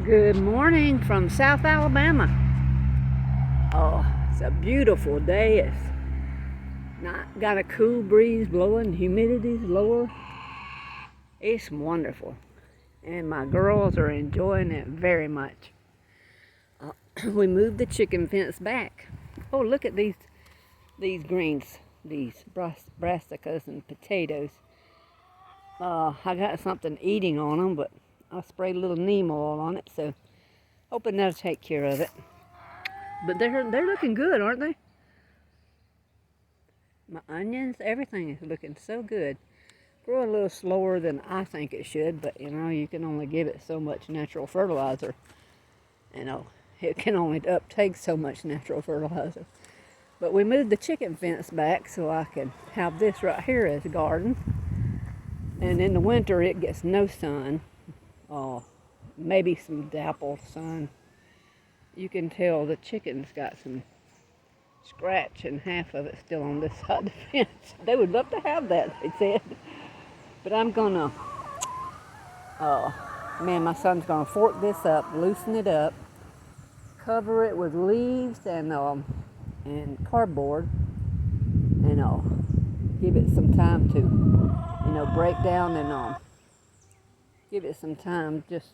Good morning from South Alabama. Oh, it's a beautiful day. It's not got a cool breeze blowing, humidity's lower. It's wonderful. And my girls are enjoying it very much. We moved the chicken fence back. Oh, look at these greens, these brassicas and potatoes. I got something eating on them, but I sprayed a little neem oil on it, so hoping that'll take care of it. But they're looking good, aren't they? My onions, everything is looking so good. Grow a little slower than I think it should, but you know, you can only give it so much natural fertilizer. You know, it can only uptake so much natural fertilizer. But we moved the chicken fence back so I can have this right here as a garden. And in the winter it gets no sun. Maybe some dapple sun. You can tell the chicken's got some scratch and half of it still on this side of the fence. They would love to have that, they said. But I'm gonna, my son's gonna fork this up, loosen it up, cover it with leaves and cardboard, and give it some time to, break down and give it some time, just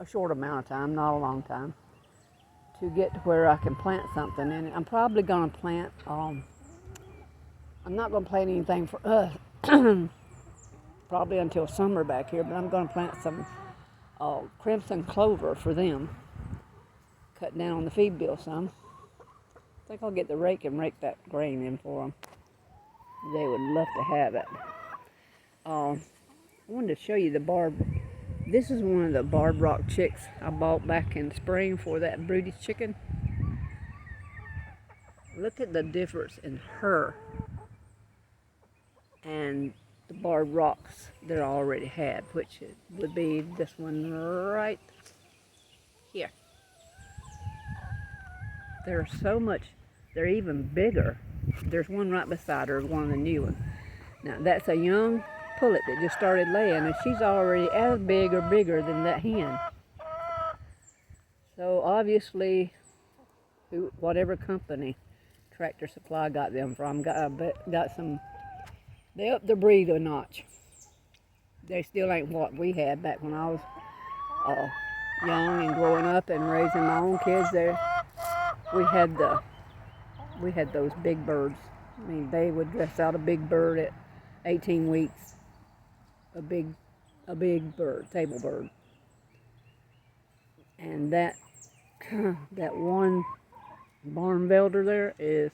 a short amount of time, not a long time, to get to where I can plant something. And I'm probably gonna plant, I'm not gonna plant anything for us, probably until summer back here, but I'm gonna plant some crimson clover for them. Cut down on the feed bill some. I think I'll get the rake and rake that grain in for them. They would love to have it. I wanted to show you this is one of the Barred Rock chicks I bought back in spring for that broody chicken. Look at the difference in her and the Barred Rocks that I already had, which would be this one right here. They're even bigger. There's one right beside her, one of the new ones. Now that's a young pullet that just started laying, and she's already as big or bigger than that hen. So obviously, whatever company Tractor Supply got them from, they upped the breed a notch. They still ain't what we had back when I was young and growing up and raising my own kids. There, we had those big birds. I mean, they would dress out a big bird at 18 weeks. A big bird, table bird. And that one barn velder there is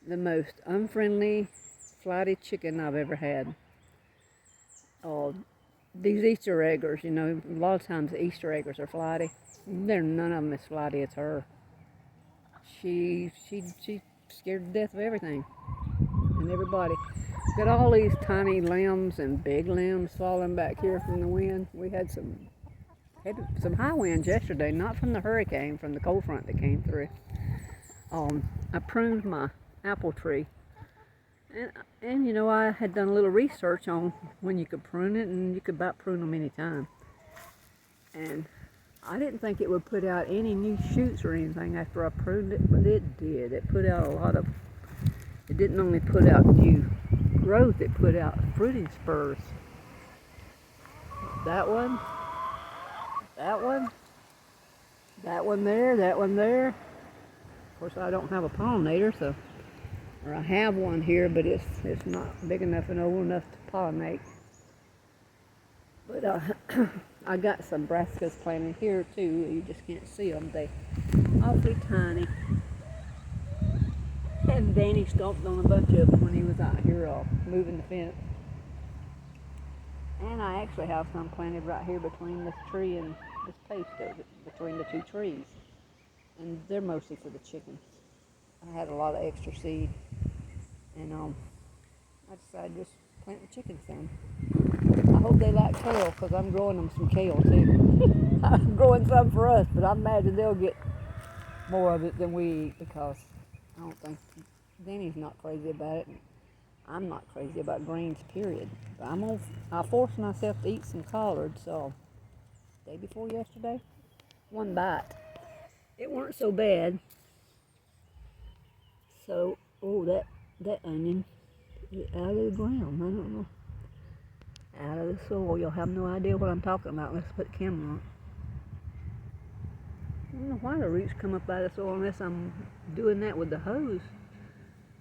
the most unfriendly, flighty chicken I've ever had. These Easter eggers, a lot of times the Easter eggers are flighty. None of them as flighty as her. She's scared to death of everything and everybody. Got all these tiny limbs and big limbs falling back here from the wind. We had some high winds yesterday, not from the hurricane, from the cold front that came through. I pruned my apple tree, and I had done a little research on when you could prune it, and you could about prune them anytime. And I didn't think it would put out any new shoots or anything after I pruned it, but it did. It put out it didn't only put out new growth, it put out fruiting spurs. That one there. Of course, I don't have a pollinator, or I have one here, but it's not big enough and old enough to pollinate. But I got some brassicas planted here too. You just can't see them. They awfully tiny. And Danny stomped on a bunch of them when he was out here moving the fence. And I actually have some planted right here between this tree and this post between the two trees. And they're mostly for the chickens. I had a lot of extra seed. And I decided to just plant the chickens some. I hope they like kale, because I'm growing them some kale too. I'm growing some for us, but I imagine they'll get more of it than we eat, because I don't think Danny's not crazy about it. I'm not crazy about greens, period. But I force myself to eat some collards, so day before yesterday. One bite. It weren't so bad. So, oh, that onion is out of the ground. I don't know. Out of the soil. You'll have no idea what I'm talking about. Let's put the camera on. I don't know why the roots come up out of the soil unless I'm doing that with the hose.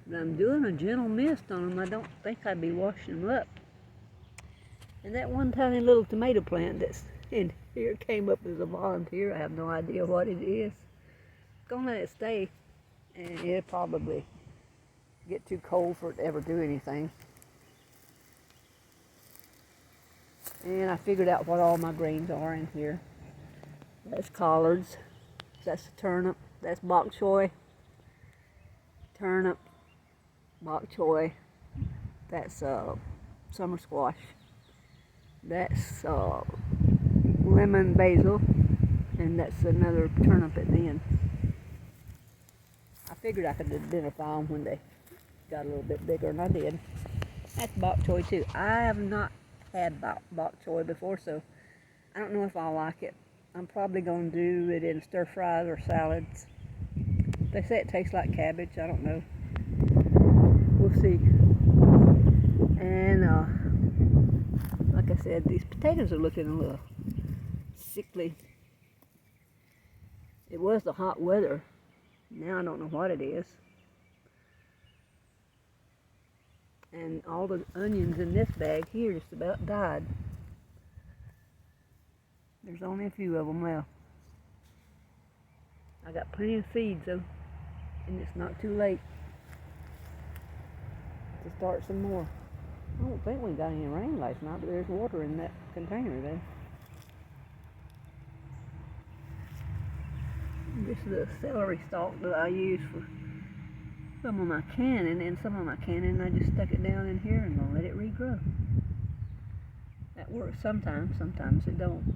But I'm doing a gentle mist on them. I don't think I'd be washing them up. And that one tiny little tomato plant that's in here came up as a volunteer. I have no idea what it is. Gonna let it stay, and it'll probably get too cold for it to ever do anything. And I figured out what all my greens are in here. That's collards, that's the turnip, that's bok choy, turnip, bok choy, that's summer squash, that's lemon basil, and that's another turnip at the end. I figured I could identify them when they got a little bit bigger, and I did. That's bok choy too. I have not had bok choy before, so I don't know if I'll like it. I'm probably going to do it in stir fries or salads. They say it tastes like cabbage. I don't know. We'll see. And like I said, these potatoes are looking a little sickly. It was the hot weather. Now I don't know what it is. And all the onions in this bag here just about died. There's only a few of them left. I got plenty of seeds though, and it's not too late to start some more. I don't think we got any rain last night, but there's water in that container there. This is the celery stalk that I use for some of my canning, and some of my canning I just stuck it down in here and gonna let it regrow. That works sometimes, sometimes it don't.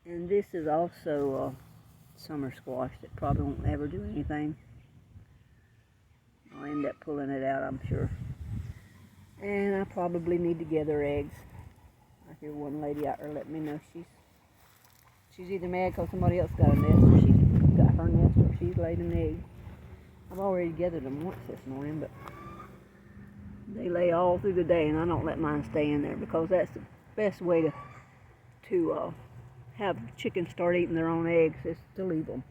And this is also summer squash that probably won't ever do anything. I'll end up pulling it out, I'm sure. And I probably need to gather eggs. I hear one lady out there let me know she's either mad because somebody else got a nest, or she's got her nest, or she's laid an egg. I've already gathered them once this morning, but they lay all through the day, and I don't let mine stay in there because that's the best way to have chickens start eating their own eggs is to leave them.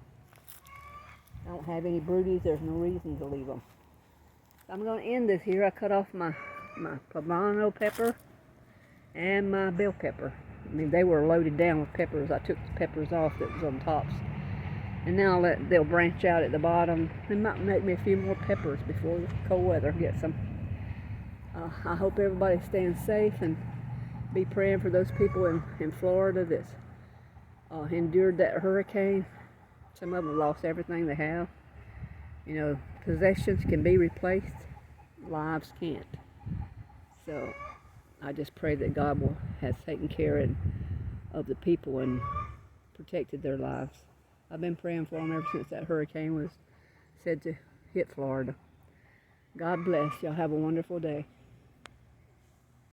I don't have any broodies. There's no reason to leave them. I'm going to end this here. I cut off my poblano pepper and my bell pepper. I mean, they were loaded down with peppers. I took the peppers off that was on tops. And now they'll branch out at the bottom. They might make me a few more peppers before the cold weather gets them. I hope everybody's staying safe, and be praying for those people in Florida that's endured that hurricane. Some of them lost everything they have. You know, possessions can be replaced, lives can't. So I just pray that God has taken care of the people and protected their lives. I've been praying for them ever since that hurricane was said to hit Florida. God bless. Y'all have a wonderful day.